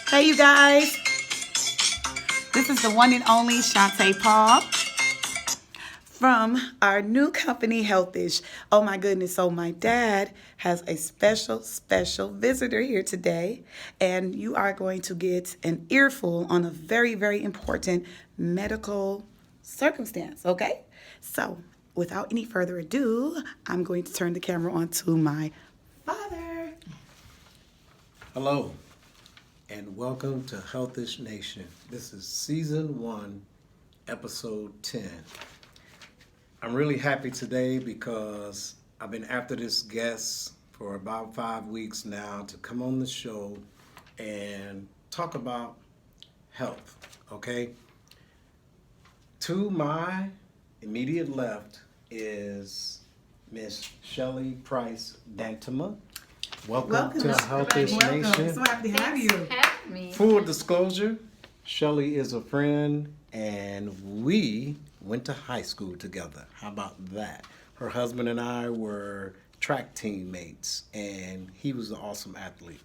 Hey, you guys. This is the one and only Shantae Paul from our new company, Healthish. Oh my goodness. So my dad has a special visitor here today, and you are going to get an earful on a very important medical circumstance, okay? So without any further ado, I'm going to turn the camera on to my father. Hello, and welcome to Healthish Nation. This is Season 1, Episode 10. I'm really happy today because I've been after this guest for about 5 weeks now to come on the show and talk about health, okay? To my immediate left is Miss Shelly Price Dantema. Welcome to Healthish Nation. So happy to have you. Thanks for having me. Full disclosure, Shelly is a friend and we went to high school together. How about that? Her husband and I were track teammates and he was an awesome athlete.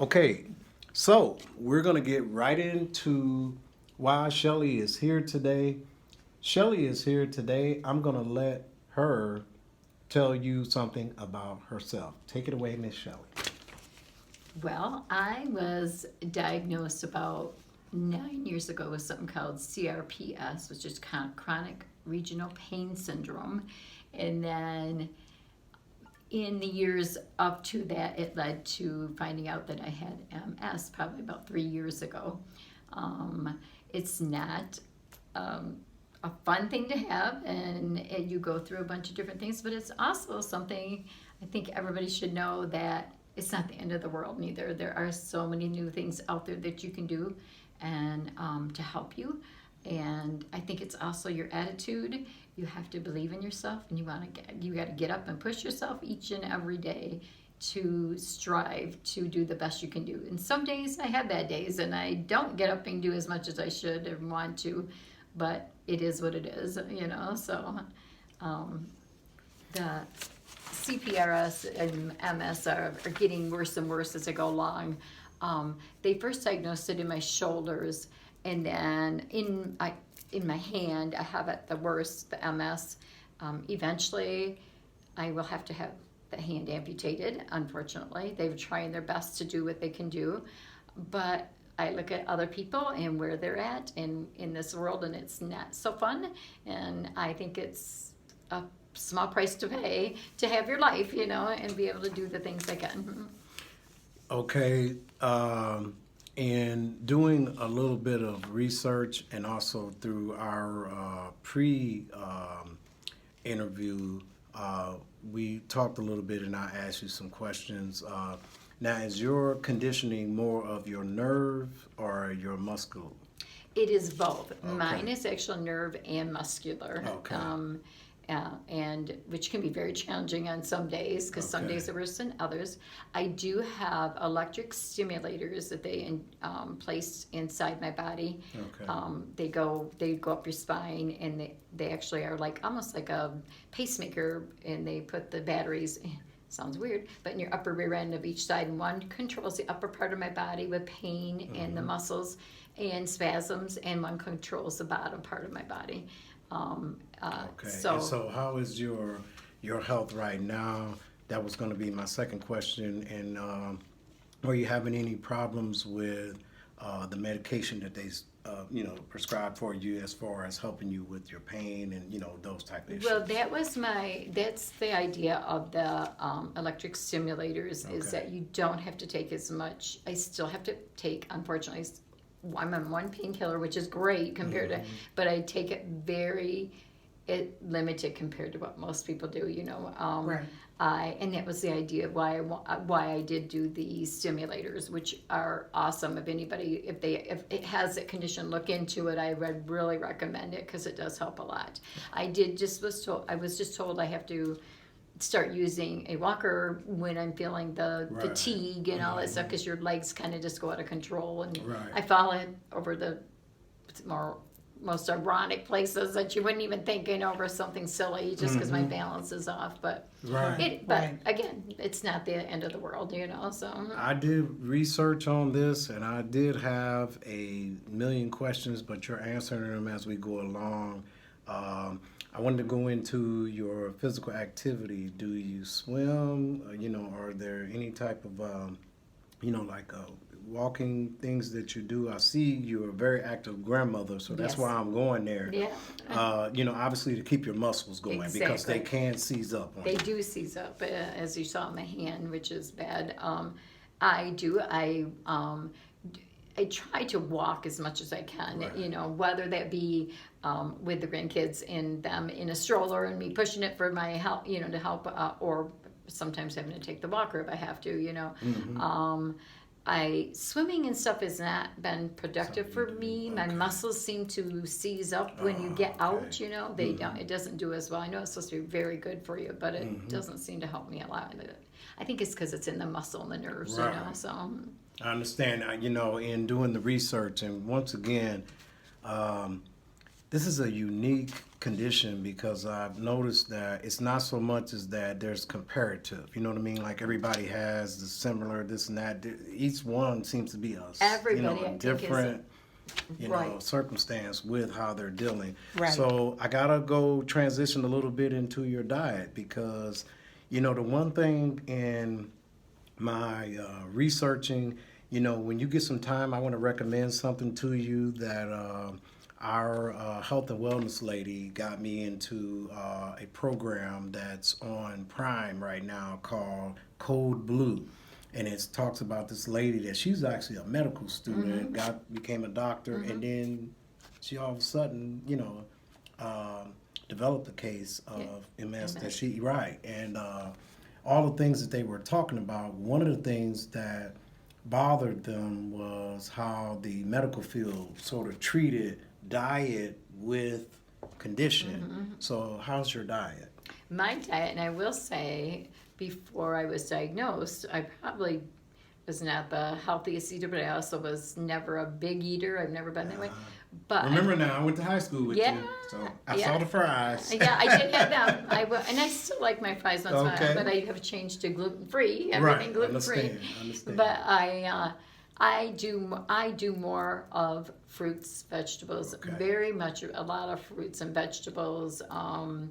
Okay, so we're going to get right into why Shelly is here today. Shelly is here today. I'm going to let her tell you something about herself. Take it away, Miss Shelly. Well, I was diagnosed about 9 years ago with something called CRPS, which is chronic regional pain syndrome. And then in the years up to that, it led to finding out that I had MS probably about 3 years ago. It's not a fun thing to have, and you go through a bunch of different things, but it's also something I think everybody should know that it's not the end of the world neither. There are so many new things out there that you can do and to help you. And I think it's also your attitude. You have to believe in yourself, and you got to get up and push yourself each and every day to strive to do the best you can do. And some days I have bad days and I don't get up and do as much as I should and want to, but it is what it is, you know. So the CPRS and MS are getting worse and worse as I go along. They first diagnosed it in my shoulders, and then in my hand I have it the worst, the MS. Eventually I will have to have the hand amputated, unfortunately. They're trying their best to do what they can do, but I look at other people and where they're at in this world, and it's not so fun. And I think it's a small price to pay to have your life, you know, and be able to do the things I can. Okay, in doing a little bit of research and also through our pre-interview, we talked a little bit and I asked you some questions. Now, is your conditioning more of your nerve or your muscle? It is both. Okay. Mine is actual nerve and muscular. Okay. And which can be very challenging on some days because some Okay. days are worse than others. I do have electric stimulators that they place inside my body. Okay. They go up your spine, and they actually are like almost like a pacemaker, and they put the batteries. Sounds weird, but in your upper rear end of each side, and one controls the upper part of my body with pain and the muscles and spasms, and one controls the bottom part of my body. Okay. So how is your health right now? That was going to be my second question. And are you having any problems with the medication that they prescribe for you as far as helping you with your pain and those type of issues? Well, that's the idea of the electric stimulators, is Okay. that you don't have to take as much. I still have to take, unfortunately, I'm on one painkiller, which is great compared to, but I take it very limited compared to what most people do, you know. Right. And that was the idea of why I did do the stimulators, which are awesome. If anybody, if it has that condition, look into it. I would really recommend it because it does help a lot. I was just told I have to start using a walker when I'm feeling the Right. fatigue and all that stuff, because your legs kind of just go out of control, and Right. I fall over the more most ironic places that you wouldn't even think, over something silly just because my balance is off. But Right. Right. again, it's not the end of the world, So I did research on this, and I did have a million questions, but you're answering them as we go along. I wanted to go into your physical activity. Do you swim? Are there any type of, like walking things that you do? I see you're a very active grandmother, so that's Yes. why I'm going there. yeah, Obviously to keep your muscles going because they Exactly. can seize up on they you. do seize up, as you saw in my hand, which is bad. I do. I try to walk as much as I can, Right. whether that be with the grandkids and them in a stroller and me pushing it for my help, to help, or sometimes having to take the walker if I have to, Swimming and stuff has not been productive for me. My muscles seem to seize up when you get out, they don't, it doesn't do as well. I know it's supposed to be very good for you, but it doesn't seem to help me a lot. I think it's because it's in the muscle and the nerves, Right. so. I understand. In doing the research, and once again, this is a unique condition because I've noticed that it's not so much as that there's comparative. You know what I mean? Like everybody has the similar this and that. Each one seems to be Everybody, I a think, different Right. circumstance with how they're dealing. Right. So I gotta go transition a little bit into your diet because the one thing in my researching, when you get some time, I want to recommend something to you that our health and wellness lady got me into a program that's on Prime right now called Code Blue. And it talks about this lady that she's actually a medical student, became a doctor, and then she all of a sudden, developed a case of MS that she, right. And all the things that they were talking about, one of the things that bothered them was how the medical field sort of treated diet with condition. So how's your diet? My diet, and I will say, before I was diagnosed, I probably was not the healthiest eater, but I also was never a big eater. I've never been that way. But Remember now, I went to high school with Yeah, you, so I yeah. saw the fries. yeah, I did have them. And I still like my fries once in a while, Okay. but I have changed to gluten free. Right, Everything gluten free. understand. But I do more of fruits, vegetables, Okay. very much a lot of fruits and vegetables. I'm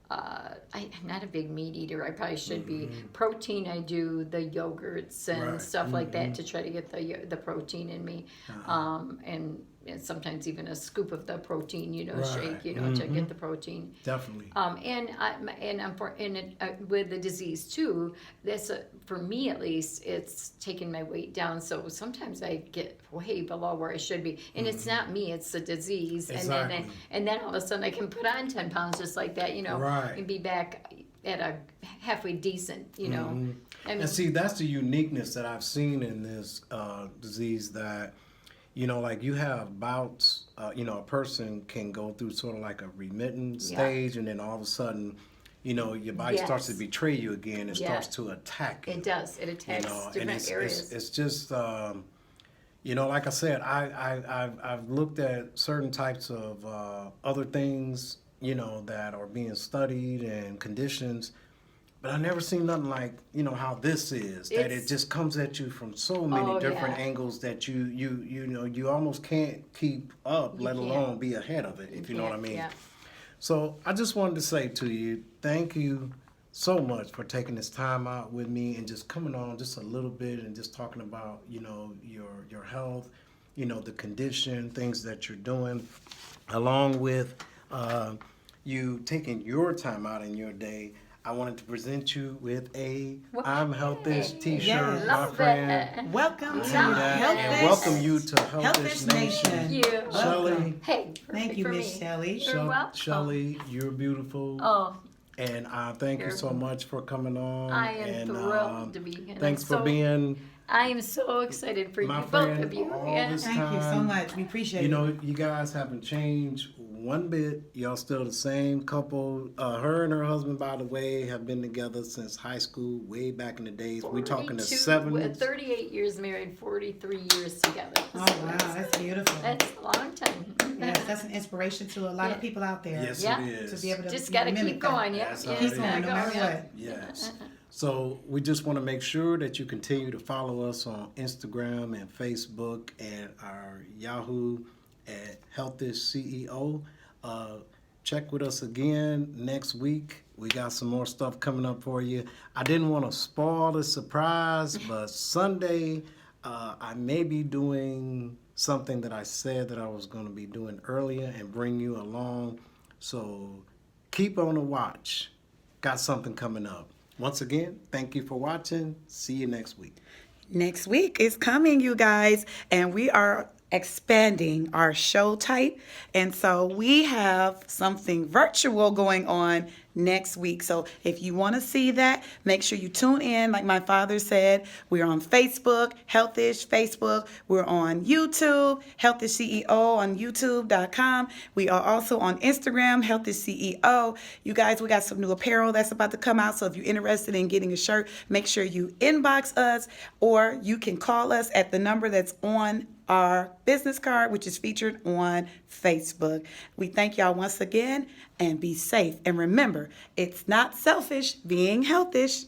not a big meat eater. I probably should be. Protein, I do the yogurts and Right. stuff like that to try to get the protein in me, and sometimes even a scoop of the protein, Right. shake, to get the protein. Definitely. With the disease too, for me at least, it's taken my weight down. So sometimes I get way below where I should be, and it's not me; it's the disease. Exactly. And then all of a sudden I can put on 10 pounds just like that, Right. and be back at a halfway decent, I mean, And see, that's the uniqueness that I've seen in this disease that, like you have bouts, a person can go through sort of like a remittent Yeah. stage, and then all of a sudden, your body starts to Yes. betray you again. It Yeah. starts to attack you. it does. It attacks And different areas. it's just, like I said, I've looked at certain types of other things, that are being studied and conditions, but I never seen nothing like, how this is. That it It's- just comes at you from so many Oh, different yeah. angles that you almost can't keep up, You let can't. alone be ahead of it, if you know what I mean. Yeah. So I just wanted to say to you, thank you so much for taking this time out with me and just coming on just a little bit and just talking about, your health, the condition, things that you're doing, along with you taking your time out in your day. I wanted to present you with a Well, I'm Healthish hey. t-shirt, Yes. my Love friend. it. Welcome to Love That, it. and Healthish. welcome you to Healthish Healthish Nation. Nation. Thank you. Shelly. Welcome. Hey, Thank perfect you, for Miss me. Shelly. You're welcome. Shelly, you're beautiful. Oh, And I thank you so much for coming on. I am and, thrilled to be here. Thanks for being I am so excited for you, my both friend of you. all Yeah. this Thank you so time. much. We appreciate You it. know, you guys haven't changed one bit. Y'all still the same couple. Her and her husband, by the way, have been together since high school, way back in the days. We're talking the 70s. 38 years married, 43 years together. Oh, wow, that's beautiful. That's a long time. Yes, that's an inspiration to a lot of people out there. Yes, Yeah. it is. To be able to Just got to mimic keep that. going. Yep. That's how Yeah, it Keep is. going, no matter yeah. what. Yes. So we just want to make sure that you continue to follow us on Instagram and Facebook and our Yahoo at Healthish CEO. Check with us again next week. We got some more stuff coming up for you. I didn't want to spoil the surprise, but Sunday I may be doing something that I said that I was going to be doing earlier and bring you along. So keep on the watch. Got something coming up. Once again, thank you for watching. See you next week. Next week is coming, you guys, and we are expanding our show type. And so we have something virtual going on next week. So if you want to see that, make sure you tune in. Like my father said, we're on Facebook, Healthish Facebook. We're on YouTube, Healthish CEO on youtube.com. We are also on Instagram, Healthish CEO. You guys, we got some new apparel that's about to come out. So if you're interested in getting a shirt, make sure you inbox us, or you can call us at the number that's on our business card, which is featured on Facebook. We thank y'all once again, and be safe. And remember, it's not selfish being healthish.